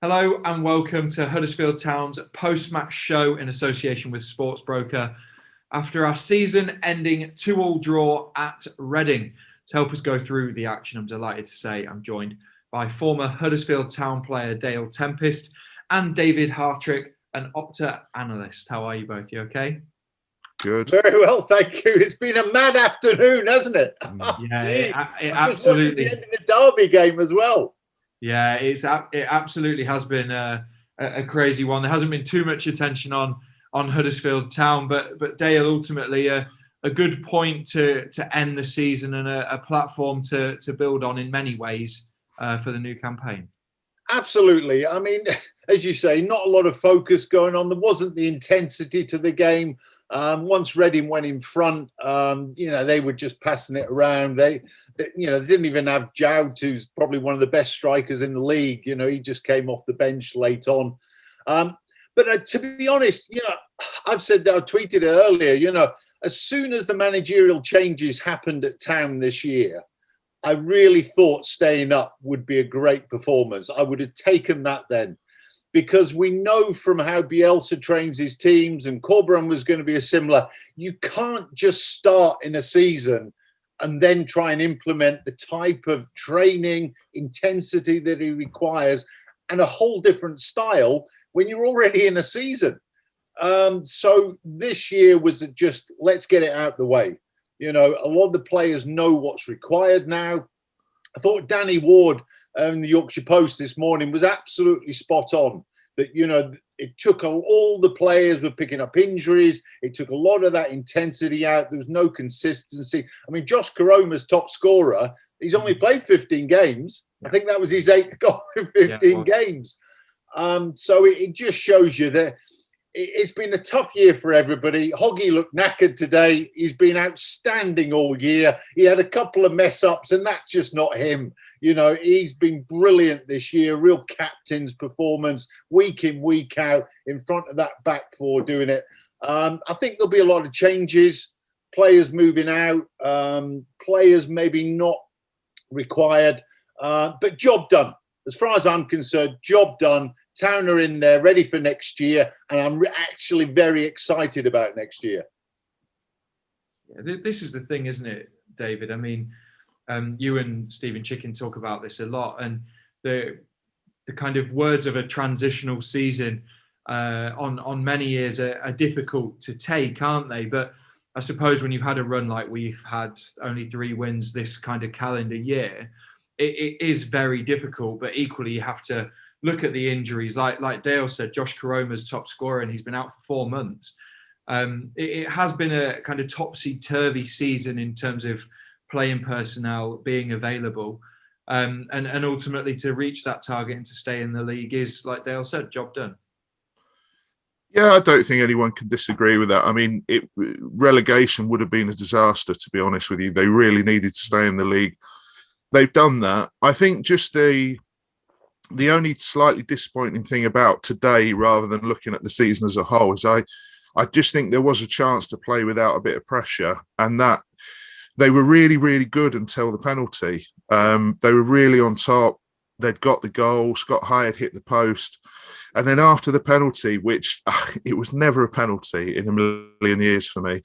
Hello and welcome to Huddersfield Town's post-match show in association with Sportsbroker. After our season-ending 2-2 draw at Reading, to help us go through the action, I'm delighted to say I'm joined by former Huddersfield Town player Dale Tempest and David Hartrick, an Opta analyst. How are you both? You okay? Good. Very well, thank you. It's been a mad afternoon, hasn't it? Yeah, it I just watched absolutely. the end of the Derby game as well. Yeah, it absolutely has been a crazy one. There hasn't been too much attention on Huddersfield Town, but Dale, ultimately a good point to end the season and a platform to build on in many ways for the new campaign. Absolutely. I mean, as you say, not a lot of focus going on. There wasn't the intensity to the game. Once Reading went in front, they were just passing it around. They didn't even have Joud, who's probably one of the best strikers in the league. He just came off the bench late on. But to be honest, I've said that, I tweeted it earlier, as soon as the managerial changes happened at Town this year, I really thought staying up would be a great performance. I would have taken that then, because we know from how Bielsa trains his teams, and Corberán was going to be a similar. You can't just start in a season and then try and implement the type of training intensity that he requires and a whole different style when you're already in a season. So this year was just, let's get it out the way. A lot of the players know what's required now. I thought Danny Ward in the Yorkshire Post this morning was absolutely spot on. That, it took all the players were picking up injuries. It took a lot of that intensity out. There was no consistency. I mean, Josh Karoma's top scorer, he's only played 15 games. I think that was his 8th goal in 15 games. So it just shows you that it's been a tough year for everybody. Hoggy looked knackered today. He's been outstanding all year. He had a couple of mess ups, and that's just not him. He's been brilliant this year. Real captain's performance, week in, week out, in front of that back four doing it. I think there'll be a lot of changes. Players moving out, players maybe not required, but job done. As far as I'm concerned, job done. Town are in there, ready for next year, and I'm actually very excited about next year. Yeah, this is the thing, isn't it, David? I mean, you and Stephen Chicken talk about this a lot, and the kind of words of a transitional season on many years are difficult to take, aren't they? But I suppose when you've had a run like we've had, only 3 wins this kind of calendar year, it is very difficult. But equally, you have to look at the injuries. Like Dale said, Josh Karoma's top scorer, and he's been out for 4 months. It has been a kind of topsy-turvy season in terms of playing personnel being available. And ultimately to reach that target and to stay in the league is, like Dale said, job done. Yeah, I don't think anyone can disagree with that. I mean, relegation would have been a disaster, to be honest with you. They really needed to stay in the league. They've done that. I think just the only slightly disappointing thing about today, rather than looking at the season as a whole, is I just think there was a chance to play without a bit of pressure, and that they were really, really good until the penalty. They were really on top. They'd got the goal. Scott Hyatt hit the post. And then after the penalty, which it was never a penalty in a million years for me,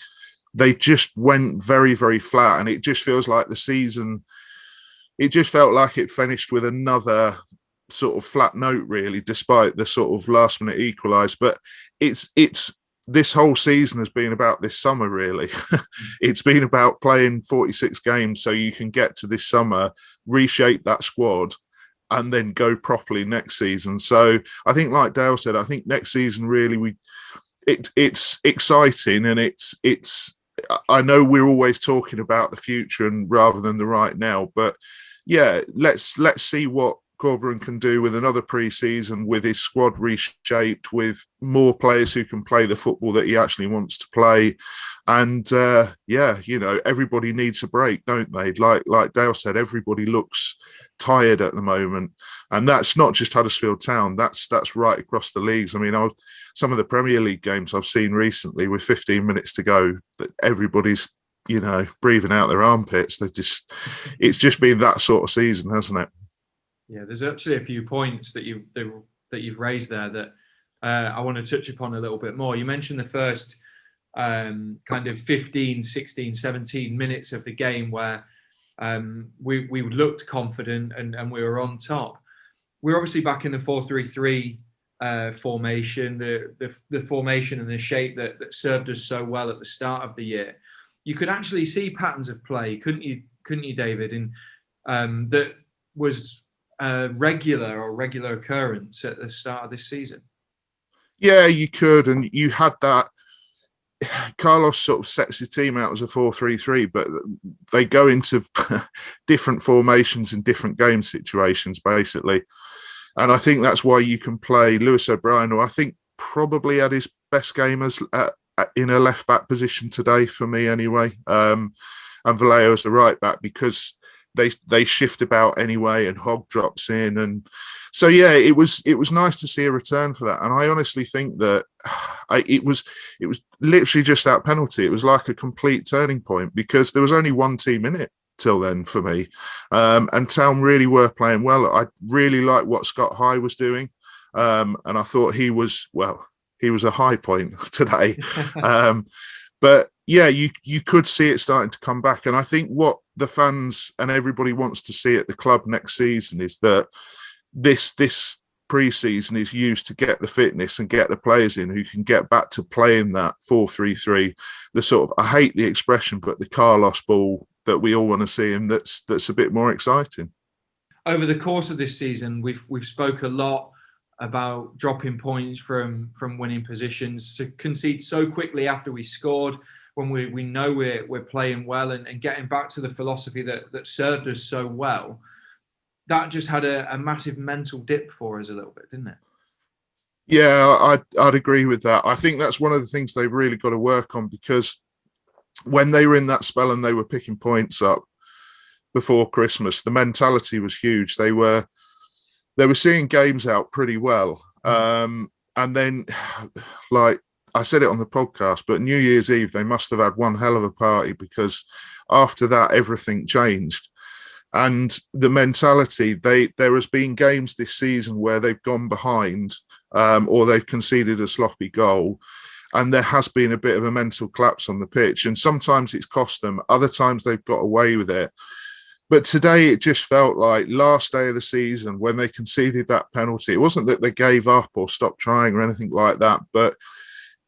they just went very, very flat. And it just feels like the season, it just felt like it finished with another sort of flat note, really, despite the sort of last minute equalise. But it's this whole season has been about this summer, really. It's been about playing 46 games so you can get to this summer, reshape that squad, and then go properly next season. So I think, like Dale said, I think next season really it's exciting, and it's I know we're always talking about the future and rather than the right now, but yeah, let's see what Corberán can do with another pre-season, with his squad reshaped, with more players who can play the football that he actually wants to play. And everybody needs a break, don't they? Like Dale said, everybody looks tired at the moment, and that's not just Huddersfield Town. That's right across the leagues. I mean, some of the Premier League games I've seen recently, with 15 minutes to go, that everybody's breathing out their armpits. It's just been that sort of season, hasn't it? Yeah, there's actually a few points that you've raised there that I want to touch upon a little bit more. You mentioned the first kind of 15, 16, 17 minutes of the game where we looked confident and we were on top. We're obviously back in the 4-3-3 formation, the formation and the shape that served us so well at the start of the year. You could actually see patterns of play, couldn't you, David? And that was a regular occurrence at the start of this season. Yeah, you could, and you had that. Carlos sort of sets the team out as a 4-3-3, but they go into different formations in different game situations, basically. And I think that's why you can play Lewis O'Brien, who I think probably had his best game as in a left-back position today for me anyway, and Vallejo as the right-back, because they shift about anyway, and Hogg drops in, and so yeah, it was nice to see a return for that. And I honestly think that it was literally just that penalty. It was like a complete turning point, because there was only one team in it till then for me, and Town really were playing well. I really liked what Scott High was doing, and I thought he was a high point today. But yeah, you could see it starting to come back. And I think what the fans and everybody wants to see at the club next season is that this pre-season is used to get the fitness and get the players in who can get back to playing that 4-3-3, the sort of, I hate the expression, but the Carlos ball that we all want to see him that's a bit more exciting. Over the course of this season, we've spoke a lot about dropping points from winning positions, to concede so quickly after we scored, when we know we're playing well, and getting back to the philosophy that served us so well. That just had a massive mental dip for us a little bit, didn't it? Yeah, I'd agree with that. I think that's one of the things they've really got to work on, because when they were in that spell and they were picking points up before Christmas, the mentality was huge. They were seeing games out pretty well. And then, like I said it on the podcast, but New Year's Eve, they must have had one hell of a party, because after that, everything changed. And the mentality, there has been games this season where they've gone behind, or they've conceded a sloppy goal, and there has been a bit of a mental collapse on the pitch. And sometimes it's cost them, other times they've got away with it. But today it just felt like last day of the season when they conceded that penalty. It wasn't that they gave up or stopped trying or anything like that, but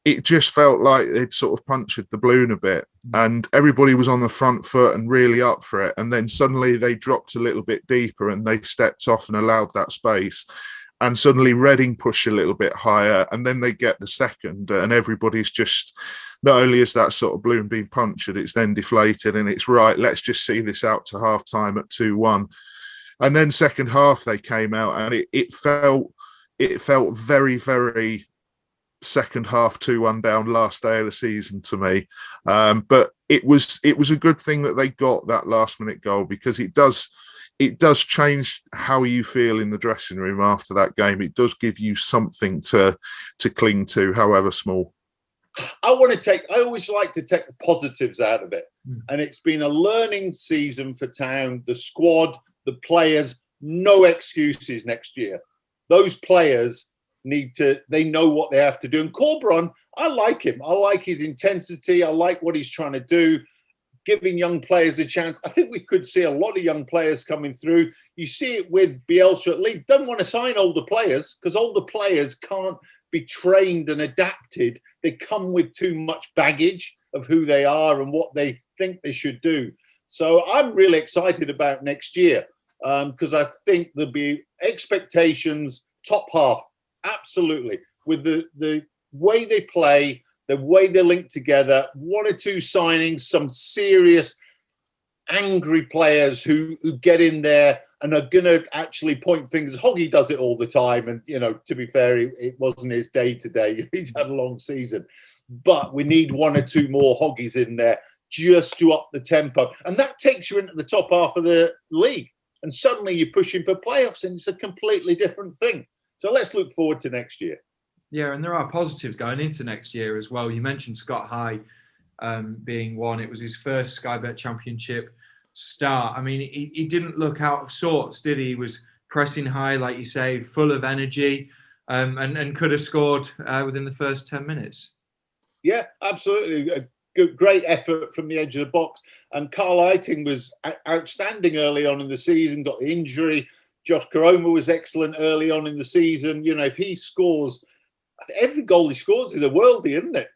it just felt like they'd sort of punctured the balloon a bit, and everybody was on the front foot and really up for it. And then suddenly they dropped a little bit deeper and they stepped off and allowed that space. And suddenly Reading push a little bit higher, and then they get the second, and everybody's just, not only is that sort of balloon being punctured, it's then deflated, and it's right, let's just see this out to half time at 2-1. And then second half they came out, and it felt very, very second half 2-1 down last day of the season to me. But it was a good thing that they got that last minute goal, because it does change how you feel in the dressing room after that game. It does give you something to cling to, however small. I always like to take the positives out of it. And it's been a learning season for Town, the squad, the players, no excuses next year. Those players they know what they have to do. And Corberon, I like him. I like his intensity. I like what he's trying to do, giving young players a chance. I think we could see a lot of young players coming through. You see it with Bielsa at Leeds. Doesn't want to sign older players, because older players can't be trained and adapted. They come with too much baggage of who they are and what they think they should do. So I'm really excited about next year, because I think there'll be expectations, top half, absolutely, with the way they play, the way they link together, one or two signings, some serious angry players who get in there and are going to actually point fingers. Hoggy does it all the time. And, to be fair, it wasn't his day today. He's had a long season. But we need one or two more Hoggies in there just to up the tempo. And that takes you into the top half of the league. And suddenly you're pushing for playoffs, and it's a completely different thing. So let's look forward to next year. Yeah, and there are positives going into next year as well. You mentioned Scott High being one. It was his first Sky Bet Championship start. I mean, he didn't look out of sorts, did he? He was pressing high, like you say, full of energy. and could have scored within the first 10 minutes. Yeah, absolutely. A good, great effort from the edge of the box. And Carl Eiting was outstanding early on in the season, got the injury. Josh Koroma was excellent early on in the season. If he scores, every goal he scores is a worldie, isn't it?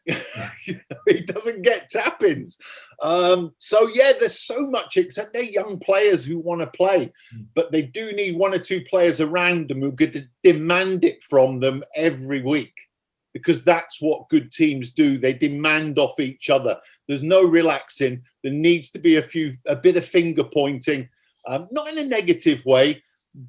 He doesn't get tap-ins. There's so much, except they're young players who want to play, but they do need one or two players around them who could demand it from them every week, because that's what good teams do. They demand off each other. There's no relaxing. There needs to be a bit of finger pointing, not in a negative way,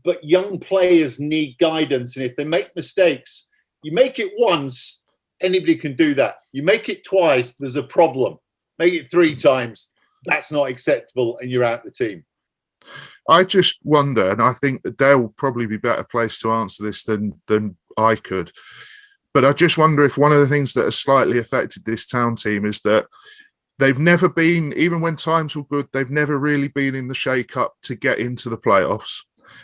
but young players need guidance. And if they make mistakes, you make it once, anybody can do that. You make it twice, there's a problem. Make it 3 times, that's not acceptable, and you're out the team. I just wonder, and I think that Dale will probably be better placed to answer this than I could, but I just wonder if one of the things that has slightly affected this Town team is that they've never been, even when times were good, they've never really been in the shake-up to get into the playoffs.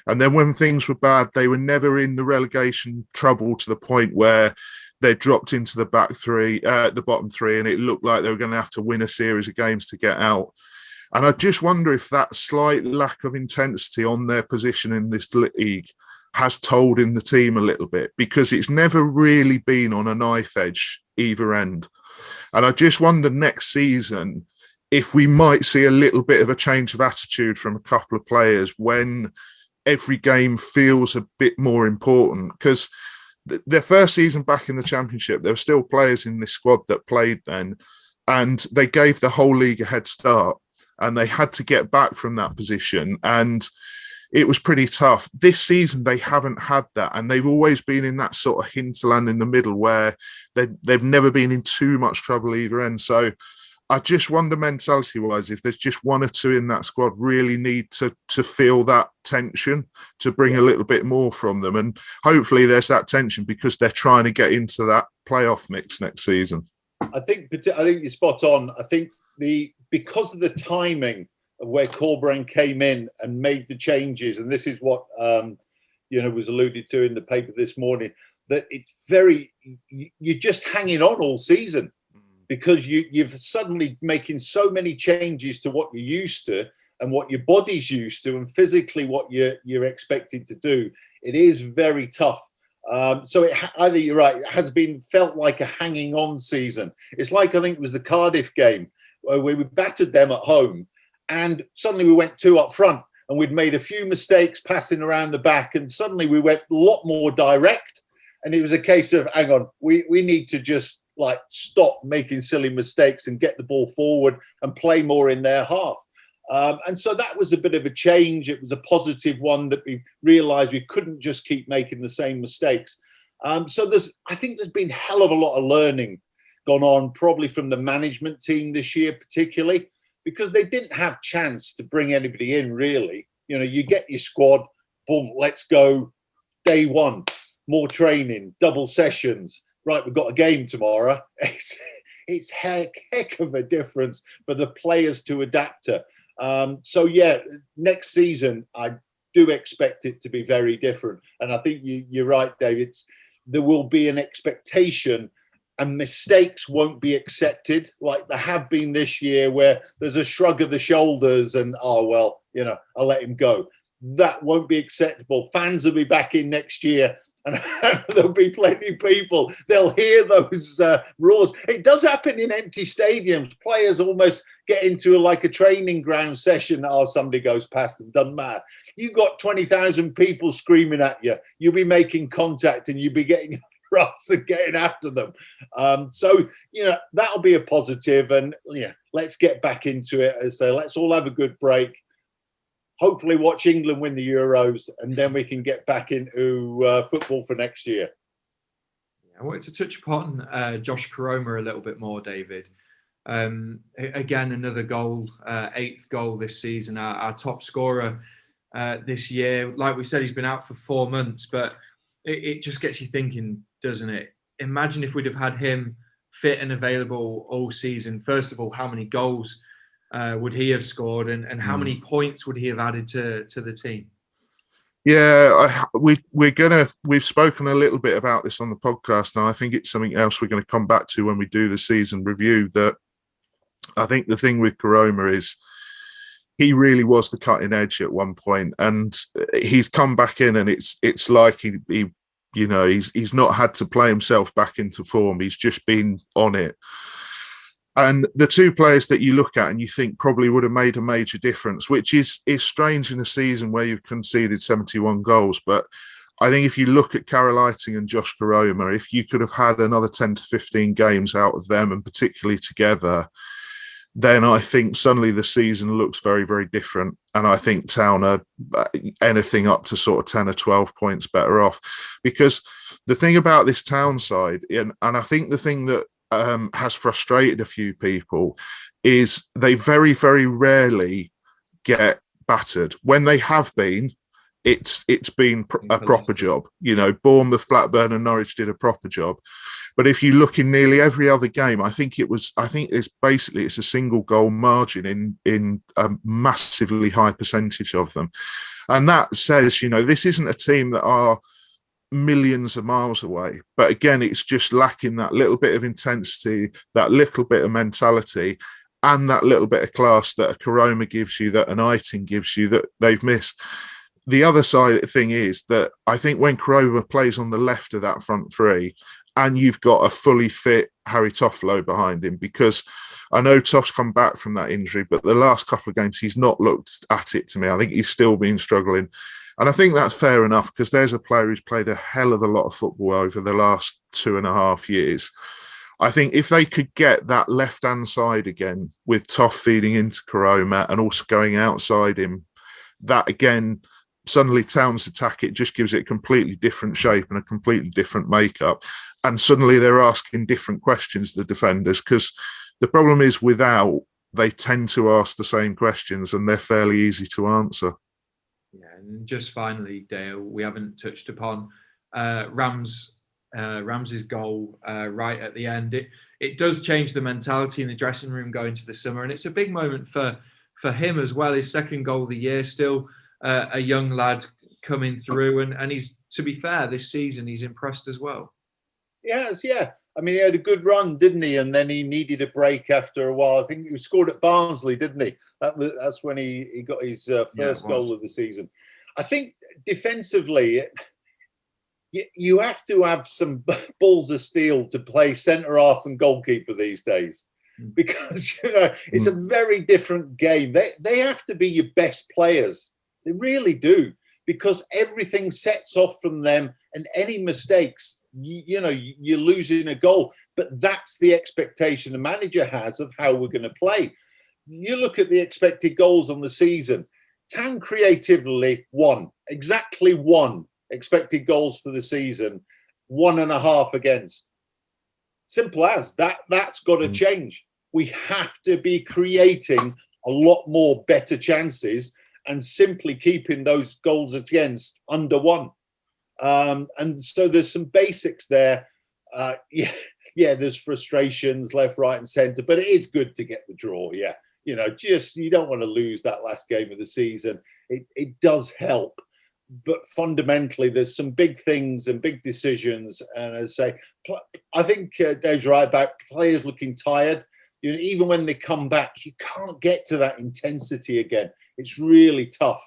And then when things were bad, they were never in the relegation trouble to the point where they dropped into the the bottom 3, and it looked like they were going to have to win a series of games to get out. And I just wonder if that slight lack of intensity on their position in this league has told in the team a little bit, because it's never really been on a knife edge either end. And I just wonder next season if we might see a little bit of a change of attitude from a couple of players when every game feels a bit more important, because their first season back in the Championship, there were still players in this squad that played then, and they gave the whole league a head start, and they had to get back from that position, and it was pretty tough. This season, they haven't had that, and they've always been in that sort of hinterland in the middle where they've never been in too much trouble either end. So I just wonder, mentality-wise, if there's just one or two in that squad really need to feel that tension, to bring a little bit more from them. And hopefully there's that tension because they're trying to get into that playoff mix next season. I think you're spot on. I think because of the timing of where Corberán came in and made the changes, and this is what was alluded to in the paper this morning, that it's you're just hanging on all season, because you've suddenly making so many changes to what you're used to and what your body's used to, and physically what you're expected to do. It is very tough. I think you're right. It has been felt like a hanging on season. It's like, I think it was the Cardiff game where we battered them at home, and suddenly we went 2 up front, and we'd made a few mistakes passing around the back, and suddenly we went a lot more direct. And it was a case of, hang on, we need to just stop making silly mistakes and get the ball forward and play more in their half. And so that was a bit of a change. It was a positive one that we realised we couldn't just keep making the same mistakes. I think there's been a hell of a lot of learning gone on, probably from the management team this year particularly, because they didn't have chance to bring anybody in really. You get your squad, boom, let's go, day one, more training, double sessions. Right, we've got a game tomorrow. It's heck of a difference for the players to adapt to. Next season, I do expect it to be very different. And I think you're right, Dave. There will be an expectation, and mistakes won't be accepted like there have been this year, where there's a shrug of the shoulders and, I'll let him go. That won't be acceptable. Fans will be back in next year, and there'll be plenty of people. They'll hear those roars. It does happen in empty stadiums. Players almost get into a training ground session. Somebody goes past them. Doesn't matter. You've got 20,000 people screaming at you. You'll be making contact, and you'll be getting across and getting after them. That'll be a positive. And let's get back into it. And so let's all have a good break. Hopefully watch England win the Euros, and then we can get back into football for next year. I wanted to touch upon Josh Koroma a little bit more, David. Again, another goal, 8th goal this season, our top scorer this year. Like we said, he's been out for 4 months, but it just gets you thinking, doesn't it? Imagine if we'd have had him fit and available all season. First of all, how many goals would he have scored, and how many points would he have added to the team? Yeah, we've spoken a little bit about this on the podcast, and I think it's something else we're going to come back to when we do the season review. That I think the thing with Koroma is he really was the cutting edge at one point, and he's come back in, and it's like he he's not had to play himself back into form. He's just been on it. And the two players that you look at and you think probably would have made a major difference, which is strange in a season where you've conceded 71 goals. But I think if you look at Carol Eiting and Josh Koroma, if you could have had another 10 to 15 games out of them, and particularly together, then I think suddenly the season looks very, very different. And I think Town are anything up to sort of 10 or 12 points better off. Because the thing about this Town side, and I think the thing that has frustrated a few people is they very, very rarely get battered. When they have been, it's been a proper job. Bournemouth, Blackburn and Norwich did a proper job. But if you look in nearly every other game, I think it's a single goal margin in a massively high percentage of them. And that says, this isn't a team that are millions of miles away. But again, it's just lacking that little bit of intensity, that little bit of mentality, and that little bit of class that a Koroma gives you, that an Eiting gives you, that they've missed. The other side thing is that I think when Koroma plays on the left of that front three, and you've got a fully fit Harry Toffolo behind him, because I know Toff's come back from that injury, but the last couple of games he's not looked at it to me. I think he's still been struggling. And I think that's fair enough, because there's a player who's played a hell of a lot of football over the last 2.5 years. I think if they could get that left-hand side again, with Toff feeding into Koroma and also going outside him, that again, suddenly Town's attack, it just gives it a completely different shape and a completely different makeup. And suddenly they're asking different questions, the defenders, because the problem is without, they tend to ask the same questions and they're fairly easy to answer. Yeah, and just finally, Dale, we haven't touched upon Rams's goal right at the end. It does change the mentality in the dressing room going to the summer, and it's a big moment for him as well. His second goal of the year, still a young lad coming through, and he's, to be fair, this season he's impressed as well. Yes, yeah. I mean, he had a good run, didn't he? And then he needed a break after a while. I think he scored at Barnsley, didn't he? That's when he got his first goal of the season. I think defensively, you have to have some balls of steel to play centre half and goalkeeper these days, because it's a very different game. They have to be your best players. They really do, because everything sets off from them, and any mistakes, you're losing a goal. But that's the expectation the manager has of how we're going to play. You look at the expected goals on the season. Town creatively exactly one expected goals for the season, 1.5 against. Simple as that. That's got to change. We have to be creating a lot more better chances and simply keeping those goals against under 1. And so there's some basics there. There's frustrations left, right and centre, but it is good to get the draw. Yeah. You don't want to lose that last game of the season. It does help. But fundamentally, there's some big things and big decisions. And as I say, I think Dave's right about players looking tired. Even when they come back, you can't get to that intensity again. It's really tough.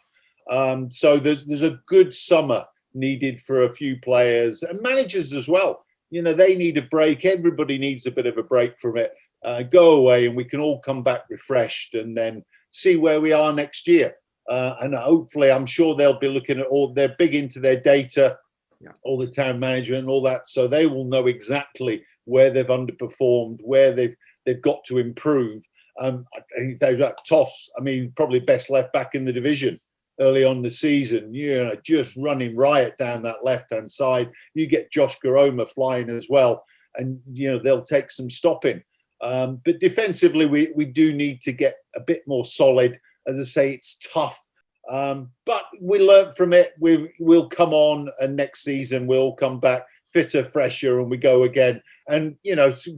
So there's a good summer needed for a few players and managers as well. They need a break. Everybody needs a bit of a break from it. Go away and we can all come back refreshed and then see where we are next year. And hopefully, I'm sure they'll be looking at they're big into their data, all the Town management and all that. So they will know exactly where they've underperformed, where they've got to improve. I think they've got Toffs, probably best left back in the division early on the season, just running riot down that left-hand side. You get Josh Koroma flying as well, and, they'll take some stopping. But defensively, we do need to get a bit more solid. As I say, it's tough, but we learn from it. We'll come on, and next season we'll come back fitter, fresher, and we go again. And,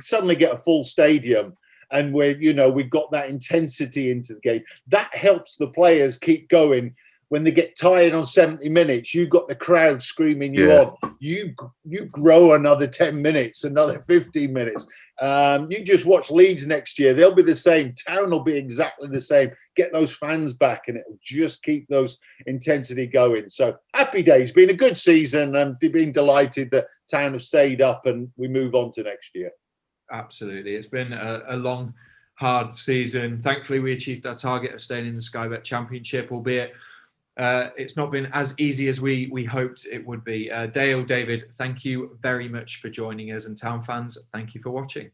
suddenly get a full stadium, and we've got that intensity into the game. That helps the players keep going when they get tired on 70 minutes, you got the crowd screaming you Yeah. on. You grow another 10 minutes, another 15 minutes. You just watch Leeds next year. They'll be the same. Town will be exactly the same. Get those fans back and it'll just keep those intensity going. So happy days. Been a good season and been delighted that Town have stayed up and we move on to next year. Absolutely. It's been a long, hard season. Thankfully, we achieved our target of staying in the Sky Bet Championship, albeit it's not been as easy as we hoped it would be. Dale, David, thank you very much for joining us, and Town fans, thank you for watching.